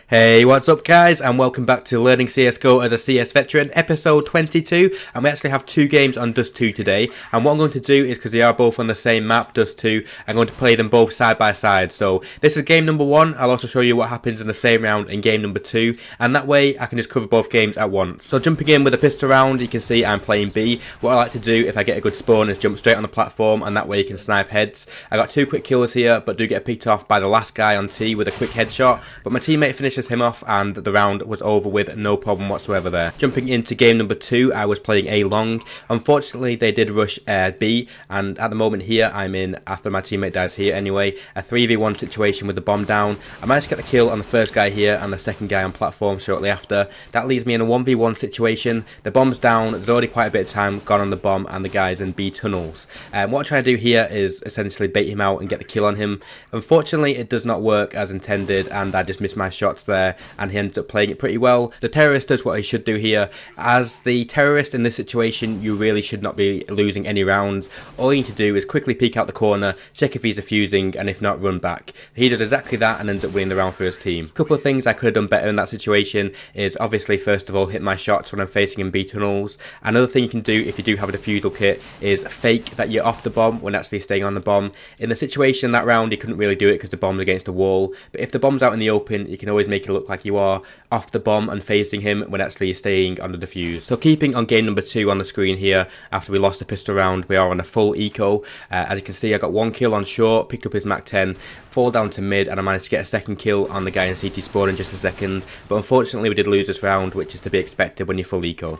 Hey, what's up guys, and welcome back to Learning CSGO as a CS Veteran, episode 22, and we actually have two games on Dust 2 today, and what I'm going to do is, because they are both on the same map, Dust 2, I'm going to play them both side by side. So this is game number 1, I'll also show you what happens in the same round in game number 2, and that way I can just cover both games at once. So jumping in with a pistol round, you can see I'm playing B. What I like to do if I get a good spawn is jump straight on the platform, and that way you can snipe heads. I got 2 quick kills here, but do get picked off by the last guy on T with a quick headshot, but my teammate finishes him off and the round was over with no problem whatsoever there. Jumping into game number 2, I was playing A long. Unfortunately they did rush B, and at the moment here I'm in, after my teammate dies here anyway, a 3v1 situation with the bomb down. I managed to get the kill on the first guy here and the second guy on platform shortly after. That leaves me in a 1v1 situation. The bomb's down, there's already quite a bit of time gone on the bomb and the guy's in B tunnels. What I'm trying to do here is essentially bait him out and get the kill on him. Unfortunately it does not work as intended and I just missed my shots there, and he ends up playing it pretty well. The terrorist does what he should do here. As the terrorist in this situation, you really should not be losing any rounds. All you need to do is quickly peek out the corner, check if he's defusing, and if not, run back. He does exactly that and ends up winning the round for his team. A couple of things I could have done better in that situation is obviously first of all hit my shots when I'm facing in B tunnels. Another thing you can do if you do have a defusal kit is fake that you're off the bomb when actually staying on the bomb. In the situation that round you couldn't really do it because the bomb's against the wall, but if the bomb's out in the open you can always make it look like you are off the bomb and facing him when actually you're staying on the defuse. So keeping on game number 2 on the screen here, after we lost the pistol round, we are on a full eco. As you can see I got 1 kill on short, picked up his Mac 10, fall down to mid, and I managed to get a second kill on the guy in CT spawn in just a second, but unfortunately we did lose this round, which is to be expected when you're full eco.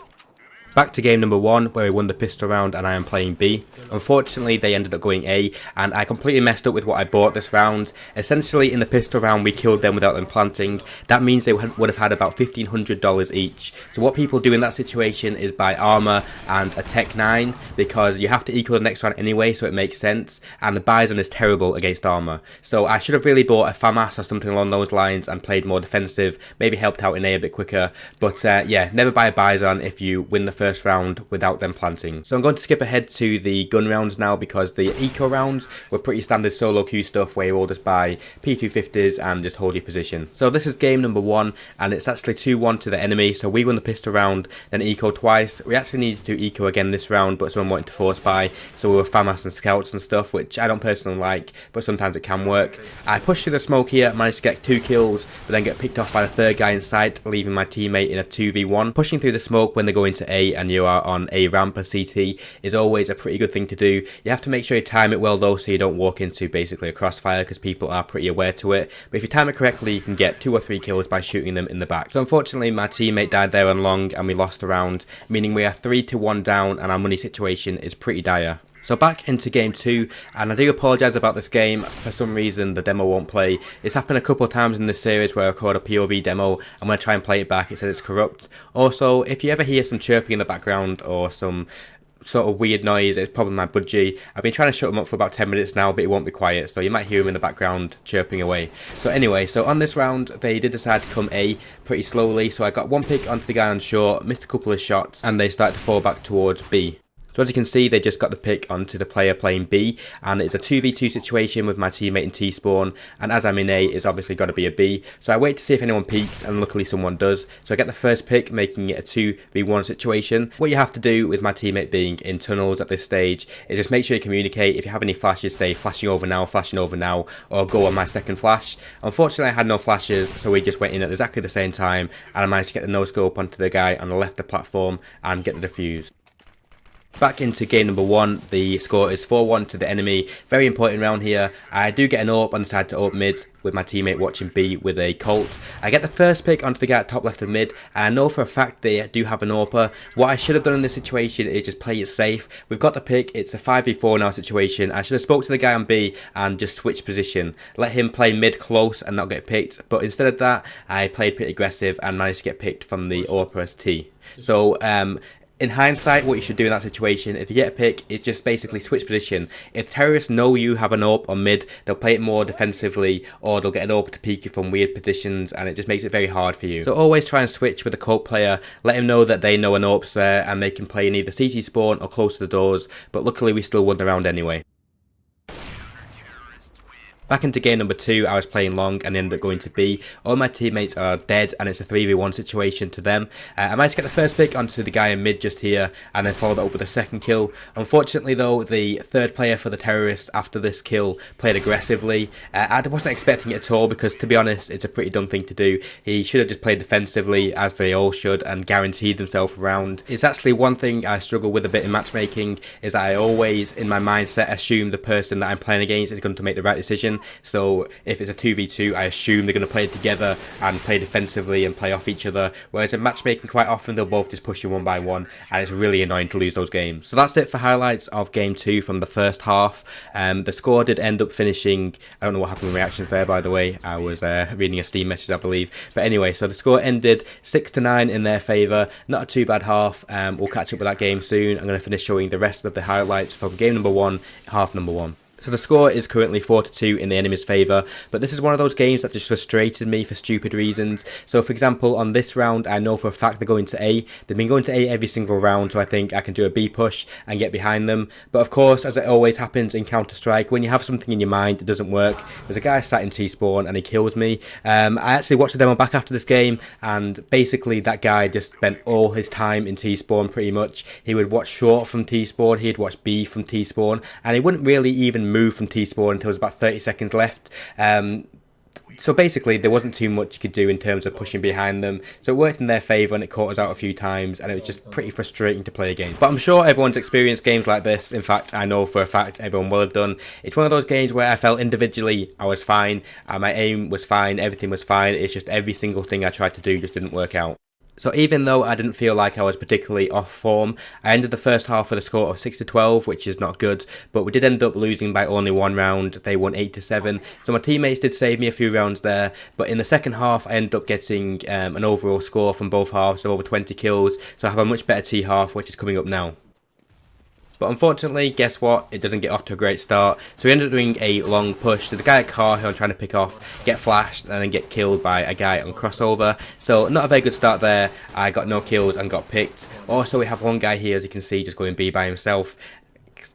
Back to game number 1 where we won the pistol round and I am playing B. Unfortunately they ended up going A and I completely messed up with what I bought this round. Essentially in the pistol round we killed them without them planting. That means they would have had about $1,500 each. So what people do in that situation is buy armor and a Tech 9 because you have to equal the next round anyway, so it makes sense, and the Bison is terrible against armor. So I should have really bought a FAMAS or something along those lines and played more defensive, maybe helped out in A bit quicker, but yeah, never buy a Bison if you win the first round without them planting. So I'm going to skip ahead to the gun rounds now because the eco rounds were pretty standard solo queue stuff where you all just buy P250s and just hold your position. So this is game number 1 and it's actually 2-1 to the enemy, so we won the pistol round, then eco twice. We actually needed to eco again this round, but someone wanted to force buy, so we were FAMAS and scouts and stuff, which I don't personally like, but sometimes it can work. I pushed through the smoke here, managed to get 2 kills, but then get picked off by the third guy in sight, leaving my teammate in a 2v1. Pushing through the smoke when they go into A and you are on a ramp or CT is always a pretty good thing to do. You have to make sure you time it well though, so you don't walk into basically a crossfire because people are pretty aware to it, but if you time it correctly you can get 2 or 3 kills by shooting them in the back. So unfortunately my teammate died there on long and we lost the round, meaning we are 3-1 down and our money situation is pretty dire. So back into game 2, and I do apologise about this game. For some reason the demo won't play. It's happened a couple of times in this series where I record a POV demo and when I try and play it back it says it's corrupt. Also, if you ever hear some chirping in the background or some sort of weird noise, it's probably my budgie. I've been trying to shut him up for about 10 minutes now, but he won't be quiet, so you might hear him in the background chirping away. So anyway, so on this round they did decide to come A pretty slowly, so I got 1 pick onto the guy on short, missed a couple of shots, and they started to fall back towards B. So as you can see, they just got the pick onto the player playing B, and it's a 2v2 situation with my teammate in T-spawn, and as I'm in A, it's obviously got to be a B. So I wait to see if anyone peeks, and luckily someone does. So I get the first pick, making it a 2v1 situation. What you have to do with my teammate being in tunnels at this stage is just make sure you communicate. If you have any flashes, say flashing over now, or go on my second flash. Unfortunately, I had no flashes, so we just went in at exactly the same time, and I managed to get the no-scope onto the guy on the left of the platform and get the defuse. Back into game number 1, the score is 4-1 to the enemy. Very important round here. I do get an AWP on the side to AWP mid with my teammate watching B with a Colt. I get the first pick onto the guy at top left of mid, and I know for a fact they do have an AWPer. What I should have done in this situation is just play it safe. We've got the pick, it's a 5v4 now situation. I should have spoke to the guy on B and just switched position. Let him play mid close and not get picked, but instead of that I played pretty aggressive and managed to get picked from the AWPer as T. So in hindsight, what you should do in that situation, if you get a pick, is just basically switch position. If terrorists know you have an AWP on mid, they'll play it more defensively, or they'll get an AWP to peek you from weird positions, and it just makes it very hard for you. So always try and switch with a Colt player, let him know that they know an AWP's there, and they can play in either CT spawn or close to the doors, but luckily we still won the round anyway. Back into game number 2, I was playing long and ended up going to B. All my teammates are dead and it's a 3v1 situation to them. I managed to get the first pick onto the guy in mid just here and then followed up with a second kill. Unfortunately though, the third player for the terrorist after this kill played aggressively. I wasn't expecting it at all because, to be honest, it's a pretty dumb thing to do. He should have just played defensively, as they all should, and guaranteed themselves around. It's actually one thing I struggle with a bit in matchmaking, is that I always, in my mindset, assume the person that I'm playing against is going to make the right decision. So if it's a 2v2, I assume they're going to play together and play defensively and play off each other, whereas in matchmaking quite often they'll both just push you one by one, and it's really annoying to lose those games. So that's it for highlights of game 2 from the first half. The score did end up finishing, I don't know what happened with reactions there, by the way, I was reading a Steam message I believe, but anyway, so the score ended 6-9 in their favour. Not a too bad half. We'll catch up with that game soon. I'm going to finish showing the rest of the highlights from game number 1, half number 1. So the score is currently 4-2 in the enemy's favour, but this is one of those games that just frustrated me for stupid reasons. So for example, on this round, I know for a fact they're going to A. They've been going to A every single round, so I think I can do a B push and get behind them. But of course, as it always happens in Counter-Strike, when you have something in your mind, it doesn't work. There's a guy sat in T-spawn and he kills me. I actually watched the demo back after this game, and basically that guy just spent all his time in T-spawn pretty much. He would watch short from T-spawn, he'd watch B from T-spawn, and he wouldn't really even move from T-spawn until there was about 30 seconds left. So basically there wasn't too much you could do in terms of pushing behind them, so it worked in their favour and it caught us out a few times, and it was just pretty frustrating to play against. But I'm sure everyone's experienced games like this. In fact, I know for a fact everyone will have done. It's one of those games where I felt individually I was fine, my aim was fine, everything was fine, it's just every single thing I tried to do just didn't work out. So even though I didn't feel like I was particularly off form, I ended the first half with a score of 6-12, which is not good, but we did end up losing by only one round. They won 8-7, so my teammates did save me a few rounds there, but in the second half I ended up getting an overall score from both halves of over 20 kills, so I have a much better T half, which is coming up now. But unfortunately, guess what? It doesn't get off to a great start. So we ended up doing a long push to the guy at car who I'm trying to pick off, get flashed, and then get killed by a guy on crossover. So not a very good start there. I got no kills and got picked. Also, we have one guy here, as you can see, just going B by himself.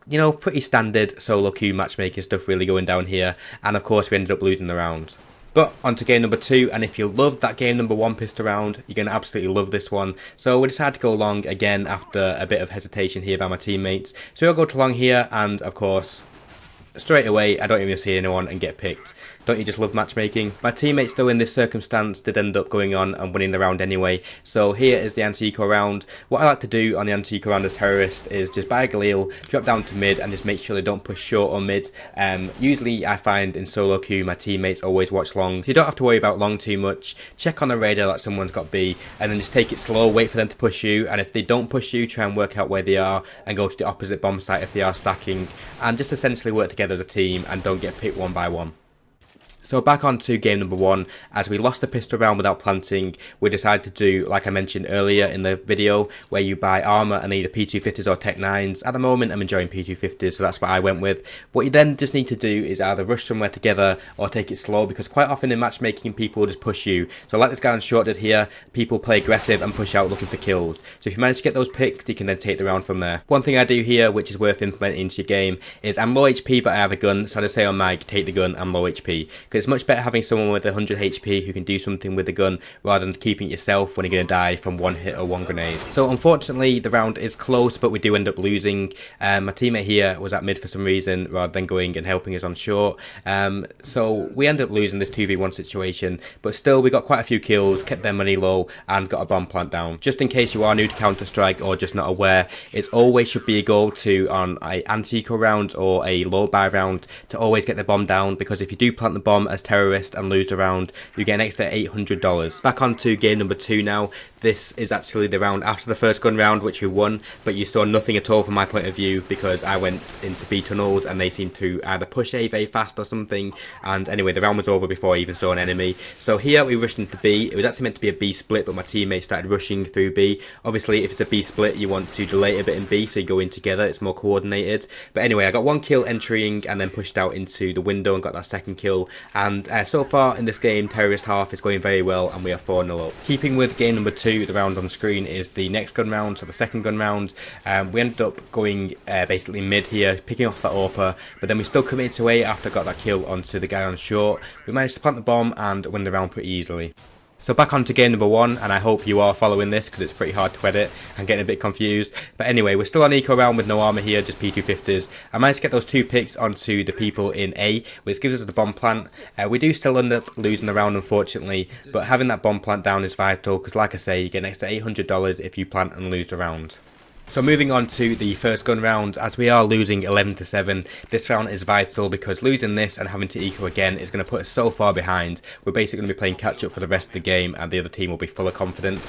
You know, pretty standard solo queue matchmaking stuff really going down here. And of course, we ended up losing the round. But on to game number 2, and if you loved that game number 1 pistol round, you're going to absolutely love this one. So we decided to go long again after a bit of hesitation here by my teammates. So we'll go to long here, and of course, straight away, I don't even see anyone and get picked. Don't you just love matchmaking? My teammates though in this circumstance did end up going on and winning the round anyway. So here is the anti-eco round. What I like to do on the anti-eco round as terrorist is just buy a Galil, drop down to mid and just make sure they don't push short or mid. Usually I find in solo queue my teammates always watch long. So you don't have to worry about long too much. Check on the radar that someone's got B and then just take it slow, wait for them to push you, and if they don't push you, try and work out where they are and go to the opposite bomb site if they are stacking, and just essentially work together as a team and don't get picked one by one. So back on to game number 1, as we lost the pistol round without planting, we decided to do, like I mentioned earlier in the video, where you buy armour and either P250s or Tech 9s. At the moment I'm enjoying P250s, so that's what I went with. What you then just need to do is either rush somewhere together or take it slow, because quite often in matchmaking people just push you. So like this guy on short did here, people play aggressive and push out looking for kills. So if you manage to get those picks, you can then take the round from there. One thing I do here, which is worth implementing into your game, is I'm low HP but I have a gun, so I just say on mag, take the gun, I'm low HP. It's much better having someone with 100 HP who can do something with the gun rather than keeping it yourself when you're going to die from one hit or one grenade. So unfortunately the round is close, but we do end up losing. My teammate here was at mid for some reason rather than going and helping us on short. So we ended up losing this 2v1 situation, but still we got quite a few kills, kept their money low and got a bomb plant down. Just in case you are new to Counter-Strike or just not aware, it always should be a goal to, on a anti-eco round or a low buy round, to always get the bomb down, because if you do plant the bomb as terrorist and lose the round, you get an extra $800. Back on to game number 2 now. This is actually the round after the first gun round, which we won, but you saw nothing at all from my point of view because I went into B tunnels and they seemed to either push A very fast or something, and anyway the round was over before I even saw an enemy. So here we rushed into B. It was actually meant to be a B split, but my teammates started rushing through B. Obviously if it's a B split you want to delay a bit in B so you go in together, it's more coordinated. But anyway, I got one kill entering and then pushed out into the window and got that second kill, And so far in this game, terrorist half is going very well, and we are 4-0 up. Keeping with game number 2, the round on screen is the next gun round, so the second gun round. We ended up going basically mid here, picking off that AWP, but then we still committed to A after I got that kill onto the guy on short. We managed to plant the bomb and win the round pretty easily. So back on to game number 1, and I hope you are following this because it's pretty hard to edit and getting a bit confused. But anyway, we're still on eco round with no armor here, just P250s. I managed to get those 2 picks onto the people in A, which gives us the bomb plant. We do still end up losing the round, unfortunately, but having that bomb plant down is vital because, like I say, you get an extra $800 if you plant and lose the round. So moving on to the first gun round, as we are losing 11-7, this round is vital because losing this and having to eco again is going to put us so far behind. We're basically going to be playing catch up for the rest of the game and the other team will be full of confidence.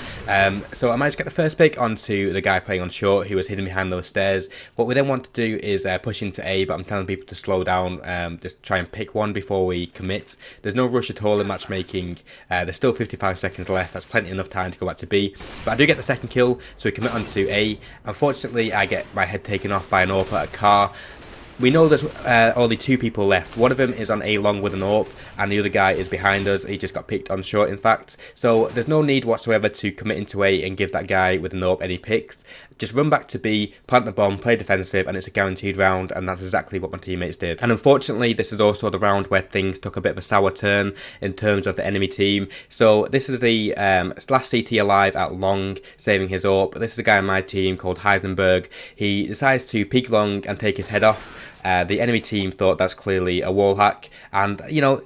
So I managed to get the first pick onto the guy playing on short who was hidden behind those stairs. What we then want to do is push into A, but I'm telling people to slow down, just try and pick one before we commit. There's no rush at all in matchmaking. There's still 55 seconds left, that's plenty enough time to go back to B. But I do get the second kill, so we commit onto A. Unfortunately, I get my head taken off by an AWP at a car. We know there's only 2 people left. One of them is on A long with an AWP, and the other guy is behind us. He just got picked on short, in fact. So there's no need whatsoever to commit into A and give that guy with an AWP any picks. Just run back to B, plant the bomb, play defensive, and it's a guaranteed round, and that's exactly what my teammates did. And unfortunately, this is also the round where things took a bit of a sour turn in terms of the enemy team. So this is the last CT alive at long, saving his AWP. This is a guy on my team called Heisenberg. He decides to peek long and take his head off. The enemy team thought that's clearly a wall hack, and you know,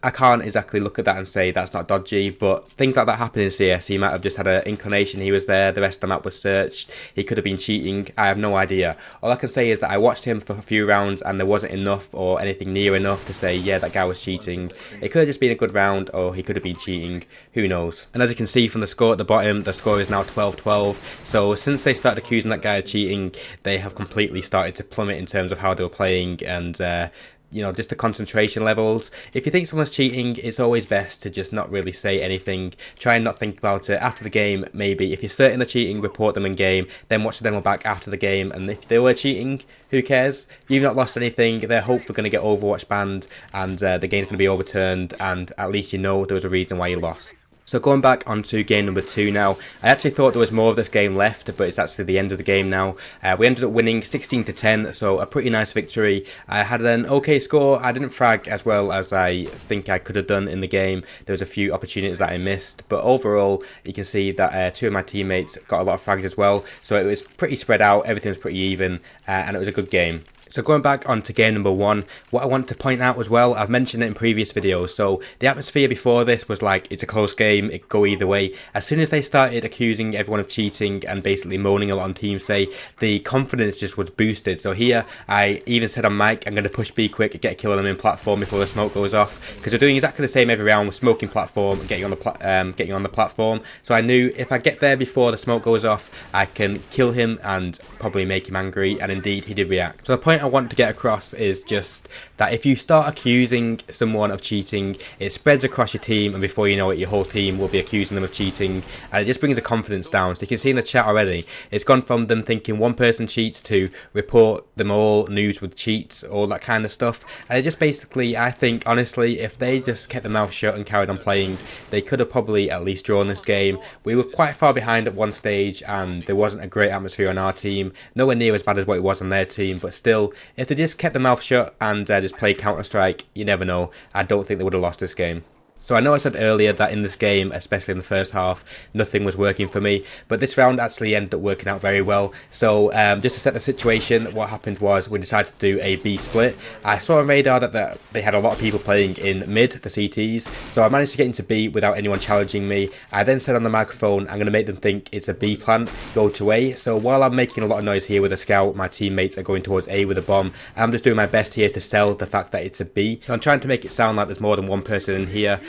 I can't exactly look at that and say that's not dodgy, but things like that happen in CS. He might have just had an inclination he was there, the rest of the map was searched, he could have been cheating, I have no idea. All I can say is that I watched him for a few rounds and there wasn't enough or anything near enough to say, yeah, that guy was cheating. It could have just been a good round or he could have been cheating, who knows. And as you can see from the score at the bottom, the score is now 12-12, so since they started accusing that guy of cheating, they have completely started to plummet in terms of how they were playing and you know, just the concentration levels. If you think someone's cheating, it's always best to just not really say anything. Try and not think about it. After the game, maybe. If you're certain they're cheating, report them in game. Then watch the demo back after the game. And if they were cheating, who cares? You've not lost anything. They're hopefully going to get Overwatch banned. And the game's going to be overturned. And at least you know there was a reason why you lost. So going back onto game number 2 now, I actually thought there was more of this game left, but it's actually the end of the game now. We ended up winning 16-10, so a pretty nice victory. I had an okay score. I didn't frag as well as I think I could have done in the game. There was a few opportunities that I missed, but overall, you can see that 2 of my teammates got a lot of frags as well. So it was pretty spread out, everything was pretty even, and it was a good game. So going back onto game number 1, what I want to point out as well, I've mentioned it in previous videos, so the atmosphere before this was like, it's a close game, it could go either way. As soon as they started accusing everyone of cheating and basically moaning a lot on Team Say, the confidence just was boosted. So here, I even said on mic, I'm going to push B quick, get a kill on them in platform before the smoke goes off, because they're doing exactly the same every round with smoking platform and getting on the platform. So I knew if I get there before the smoke goes off, I can kill him and probably make him angry, and indeed he did react. So the point I want to get across is just that if you start accusing someone of cheating, it spreads across your team, and before you know it, your whole team will be accusing them of cheating, and it just brings the confidence down. So you can see in the chat already, it's gone from them thinking one person cheats to report them all, news with cheats, all that kind of stuff. And it just basically, I think honestly, if they just kept their mouth shut and carried on playing, they could have probably at least drawn this game. We were quite far behind at one stage and there wasn't a great atmosphere on our team, nowhere near as bad as what it was on their team, but still, if they just kept their mouth shut and just played Counter-Strike, you never know. I don't think they would have lost this game. So I know I said earlier that in this game, especially in the first half, nothing was working for me, but this round actually ended up working out very well. So just to set the situation, what happened was we decided to do a B split. I saw on radar that they had a lot of people playing in mid, the CTs, so I managed to get into B without anyone challenging me. I then said on the microphone, I'm going to make them think it's a B plant, go to A. So while I'm making a lot of noise here with a scout, my teammates are going towards A with a bomb. I'm just doing my best here to sell the fact that it's a B. So I'm trying to make it sound like there's more than one person in here.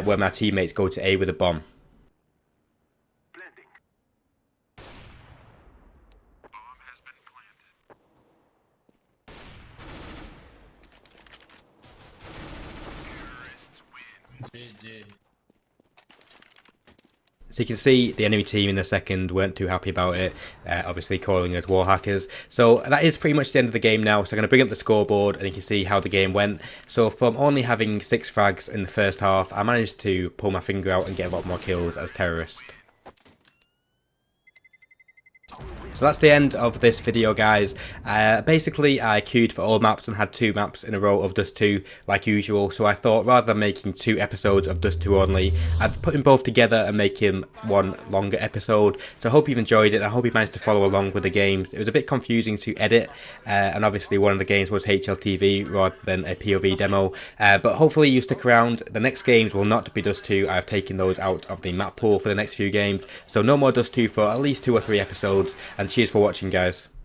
Where my teammates go to A with a bomb. So you can see the enemy team in the second weren't too happy about it, obviously calling us wall hackers. So that is pretty much the end of the game now. So I'm going to bring up the scoreboard and you can see how the game went. So from only having 6 frags in the first half, I managed to pull my finger out and get a lot more kills as terrorist. So that's the end of this video, guys. Basically, I queued for all maps and had 2 maps in a row of Dust 2 like usual. So I thought rather than making 2 episodes of Dust 2 only, I'd put them both together and make him one longer episode. So I hope you've enjoyed it. I hope you managed to follow along with the games. It was a bit confusing to edit, and obviously one of the games was HLTV rather than a POV demo. But hopefully you stick around. The next games will not be Dust 2. I've taken those out of the map pool for the next few games. So no more Dust 2 for at least 2 or 3 episodes. And cheers for watching, guys.